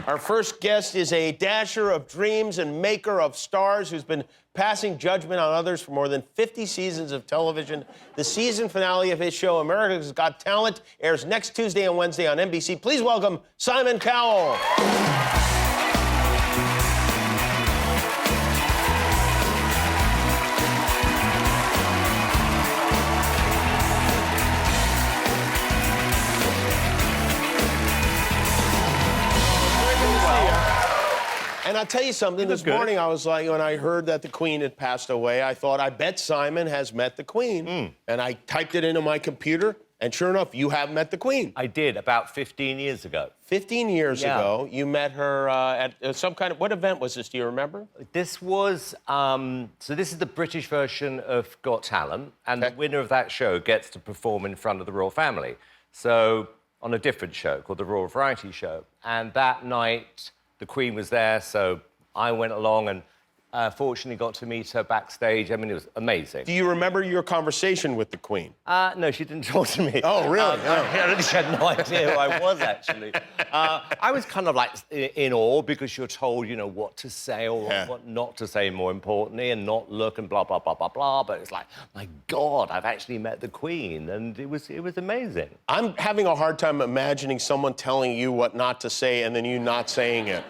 Our first guest is a dasher of dreams and maker of stars who's been passing judgment on others for more than 50 seasons of television. The season finale of his show, America's Got Talent, airs next Tuesday and Wednesday on NBC. Please welcome Simon Cowell. And I'll tell you something, this morning I was like, when I heard that the Queen had passed away, I thought, I bet Simon has met the Queen. And I typed it into my computer, and sure enough, you have met the Queen. I did, about 15 years ago. 15 years ago, you met her at some kind of, what event was this, do you remember? This was, so this is the British version of Got Talent, and the winner of that show gets to perform in front of the royal family. So, on a different show called the Royal Variety Show. And that night, the Queen was there, so I went along and fortunately got to meet her backstage. I mean, it was amazing. Do you remember your conversation with the Queen? No, she didn't talk to me. Oh, really? She had no idea who I was, actually. I was kind of like in awe because you're told, you know, what to say or what not to say, more importantly, and not look and blah, blah, blah, blah, blah. But it's like, my God, I've actually met the Queen, and it was amazing. I'm having a hard time imagining someone telling you what not to say and then you not saying it.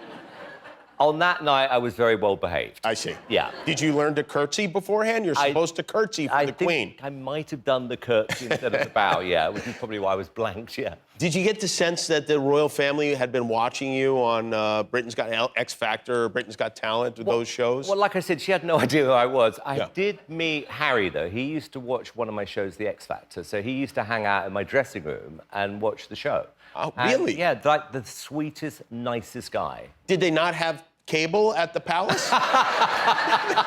On that night, I was very well behaved. I see. Yeah. Did you learn to curtsy beforehand? You're supposed to curtsy for the Queen. I might have done the curtsy instead of the bow, yeah, which is probably why I was blanked, yeah. Did you get the sense that the royal family had been watching you on Britain's Got X Factor, Britain's Got Talent, those shows? Well, like I said, she had no idea who I was. I did meet Harry, though. He used to watch one of my shows, The X Factor, so he used to hang out in my dressing room and watch the show. Oh, really? And, yeah, like the sweetest, nicest guy. Did they not have cable at the palace? I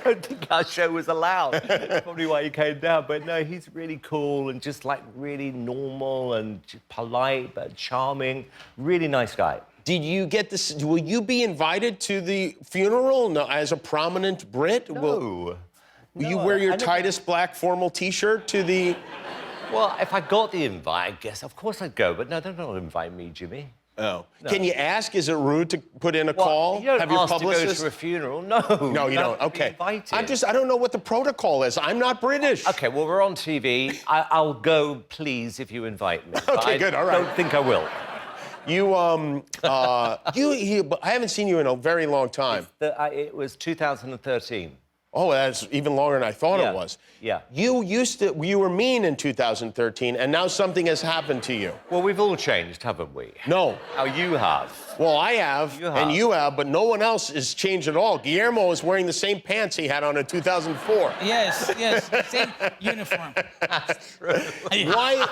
don't think our show was allowed. That's probably why he came down. But no, he's really cool and just like really normal and polite but charming. Really nice guy. Did you get this? Will you be invited to the funeral? No, as a prominent Brit? No. Will you wear your tightest black formal T-shirt to the... Well, if I got the invite, I guess, of course I'd go. But no, don't invite me, Jimmy. Oh. No. Can you ask? Is it rude to put in a call? You don't Have your ask publicist to go to a funeral. No. No, you don't. Okay. I don't know what the protocol is. I'm not British. Okay, well, we're on TV. I'll go, please, if you invite me. Okay, good. All right. I don't think I will. I haven't seen you in a very long time. It was 2013. Oh, that's even longer than I thought it was. Yeah. You were mean in 2013, and now something has happened to you. Well, we've all changed, haven't we? No. Oh, you have. Well, I have, and you have, but no one else has changed at all. Guillermo is wearing the same pants he had on in 2004. Yes, same uniform. That's true. Why?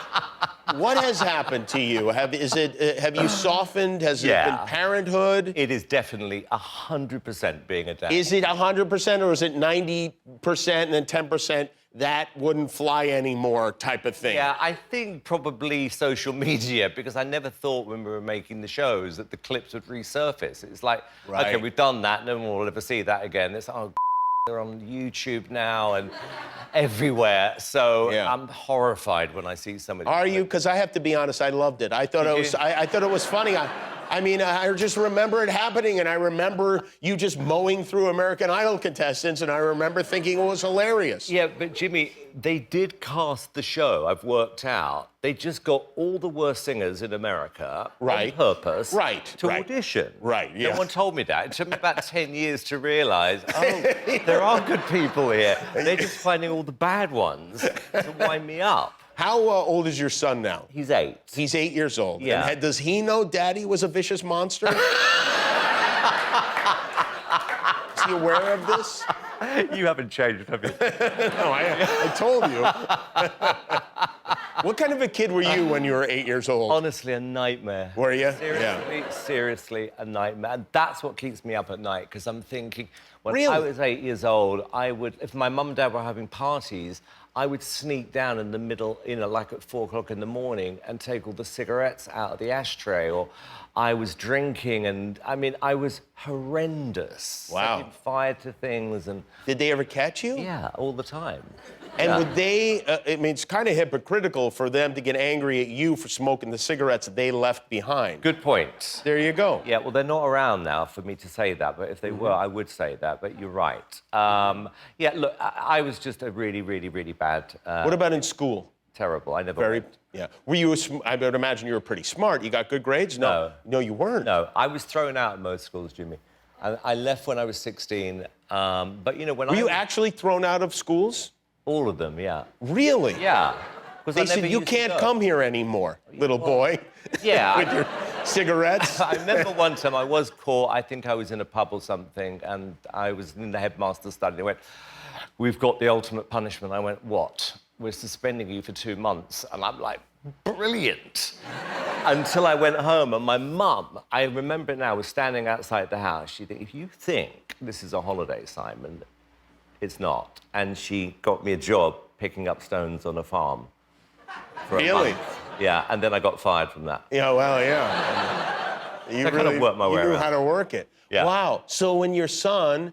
What has happened to you? Have you softened? Has it been parenthood? It is definitely 100% being a dad. Is it 100% or is it 90% and then 10% that wouldn't fly anymore type of thing? Yeah, I think probably social media, because I never thought when we were making the shows that the clips would resurface. It's like, okay, we've done that, no one will ever see that again. It's, oh, they're on YouTube now and everywhere. So I'm horrified when I see somebody. Are you? Because I have to be honest, I loved it. I thought I thought it was funny. I mean, I just remember it happening, and I remember you just mowing through American Idol contestants, and I remember thinking it was hilarious. Yeah, but Jimmy, they did cast the show, I've worked out. They just got all the worst singers in America on purpose to audition. Right, yeah. No one told me that. It took me about 10 years to realise, oh, there are good people here. They're just finding all the bad ones to wind me up. How old is your son now? He's 8. He's 8 years old. Yeah. And does he know Daddy was a vicious monster? Is he aware of this? You haven't changed, have you? No, I told you. What kind of a kid were you when you were 8 years old? Honestly, a nightmare. Were you? Seriously, a nightmare. And that's what keeps me up at night, because I'm thinking, when I was 8 years old, if my mum and dad were having parties, I would sneak down in the middle, you know, like at 4 o'clock in the morning and take all the cigarettes out of the ashtray, or I was drinking, and, I mean, I was horrendous. Wow. Setting fire to things and... Did they ever catch you? Yeah, all the time. And would they, I mean, it's kind of hypocritical for them to get angry at you for smoking the cigarettes they left behind. Good point. There you go. Yeah, well, they're not around now for me to say that, but if they were, I would say that, but you're right. Yeah, look, I was just a really, really, really bad... What about in school? Terrible. I never went. Yeah. Were you, I would imagine you were pretty smart. You got good grades? No. No, you weren't. No, I was thrown out of most schools, Jimmy. I left when I was 16, but, you know, when Were you actually thrown out of schools? All of them, yeah. Really? Yeah. They said, you can't come here anymore, little boy. Yeah. With your cigarettes. I remember one time I was caught, I think I was in a pub or something, and I was in the headmaster's study. They went, we've got the ultimate punishment. I went, what? We're suspending you for 2 months. And I'm like, brilliant. Until I went home, and my mum, I remember it now, was standing outside the house. She said, if you think this is a holiday, Simon, it's not. And she got me a job picking up stones on a farm. For a month. Yeah, and then I got fired from that. Yeah, well, yeah. You kind of worked my way You knew around. how to work it. Yeah. Wow. So when your son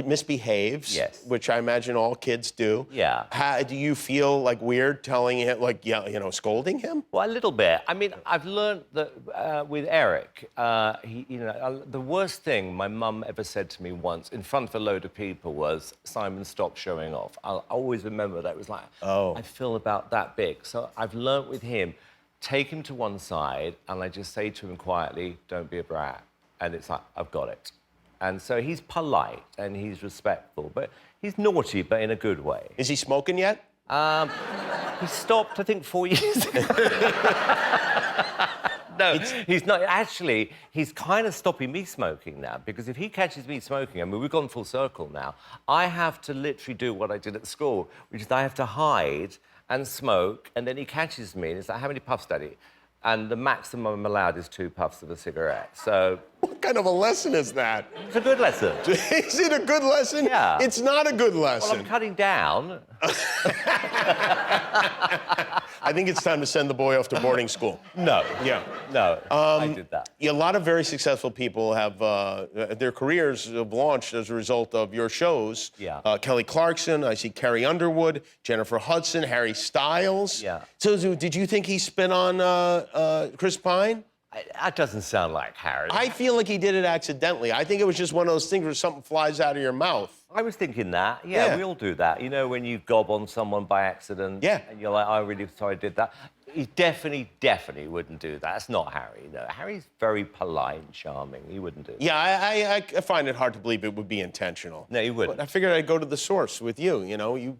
misbehaves, Yes. which I imagine all kids do. Yeah. Do you feel like weird telling him, like, yeah, you know, scolding him? Well, a little bit. I mean, I've learned that with Eric, the worst thing my mum ever said to me once in front of a load of people was, Simon, stop showing off. I'll always remember that. It was like, I feel about that big. So I've learned with him, take him to one side, and I just say to him quietly, don't be a brat. And it's like, I've got it. And so he's polite and he's respectful, but he's naughty, but in a good way. Is he smoking yet? He stopped, I think, 4 years ago. No, he's not. Actually, he's kind of stopping me smoking now, because if he catches me smoking, I mean, we've gone full circle now, I have to literally do what I did at school, which is I have to hide and smoke, and then he catches me, and it's like, how many puffs, Daddy? And the maximum I'm allowed is 2 puffs of a cigarette. So... What kind of a lesson is that? It's a good lesson. Is it a good lesson? Yeah. It's not a good lesson. Well, I'm cutting down. I think it's time to send the boy off to boarding school. No. Yeah. No, I did that. Yeah, a lot of very successful people have, their careers have launched as a result of your shows. Yeah. Kelly Clarkson, I see Carrie Underwood, Jennifer Hudson, Harry Styles. Yeah. So did you think he spit on Chris Pine? That doesn't sound like Harry. I feel like he did it accidentally. I think it was just one of those things where something flies out of your mouth. I was thinking that. Yeah, we all do that. You know, when you gob on someone by accident. Yeah. And you're like, I'm really sorry I did that. He definitely wouldn't do that. That's not Harry. No, Harry's very polite and charming. He wouldn't do that. Yeah, I find it hard to believe it would be intentional. No, he wouldn't. But I figured I'd go to the source with you. You know, you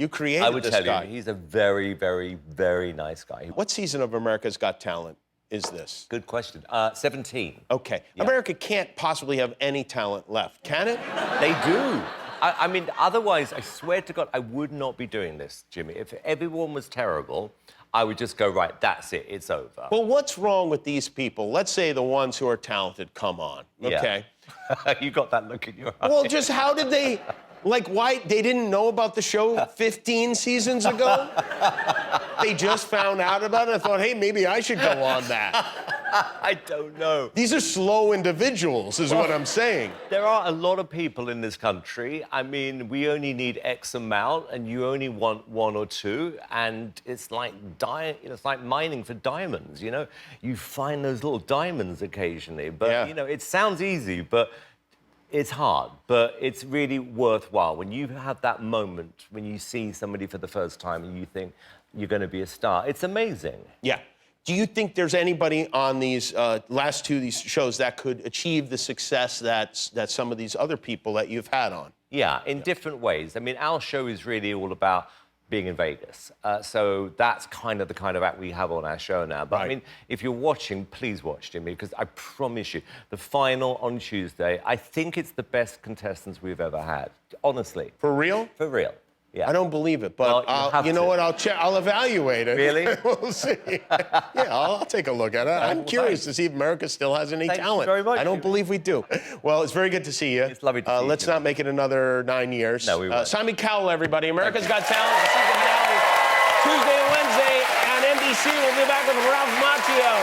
created this guy. I would tell you, he's a very, very, very nice guy. What season of America's Got Talent is this? Good question. 17. Okay. Yeah. America can't possibly have any talent left, can it? They do. I mean, otherwise, I swear to God, I would not be doing this, Jimmy. If everyone was terrible, I would just go, right, that's it, it's over. Well, what's wrong with these people? Let's say the ones who are talented come on, okay? Yeah. You got that look in your eye. Well, just how did they... Like, why? They didn't know about the show 15 seasons ago? They just found out about it and thought, hey, maybe I should go on that. I don't know. These are slow individuals, is what I'm saying. There are a lot of people in this country. I mean, we only need X amount, and you only want 1 or 2, and it's like it's like mining for diamonds, you know? You find those little diamonds occasionally, but, you know, it sounds easy, but... It's hard, but it's really worthwhile. When you have that moment, when you see somebody for the first time and you think you're going to be a star, it's amazing. Yeah. Do you think there's anybody on these last 2 of these shows that could achieve the success that some of these other people that you've had on? Yeah, in different ways. I mean, our show is really all about being in Vegas. So that's the kind of act we have on our show now. But I mean, if you're watching, please watch, Jimmy, because I promise you, the final on Tuesday, I think it's the best contestants we've ever had. Honestly. For real? For real. Yeah. I don't believe it, but Well, you know what? I'll evaluate it. Really? We'll see. Yeah, I'll take a look at it. I'm curious to see if America still has any Thank you talent. very much. I don't believe we do. Well, it's very good to see you. It's lovely to see you. Let's not make it another 9 years. No, we won't. Simon Cowell, everybody. America's Got Talent. The season finale Tuesday and Wednesday on NBC. We'll be back with Ralph Macchio.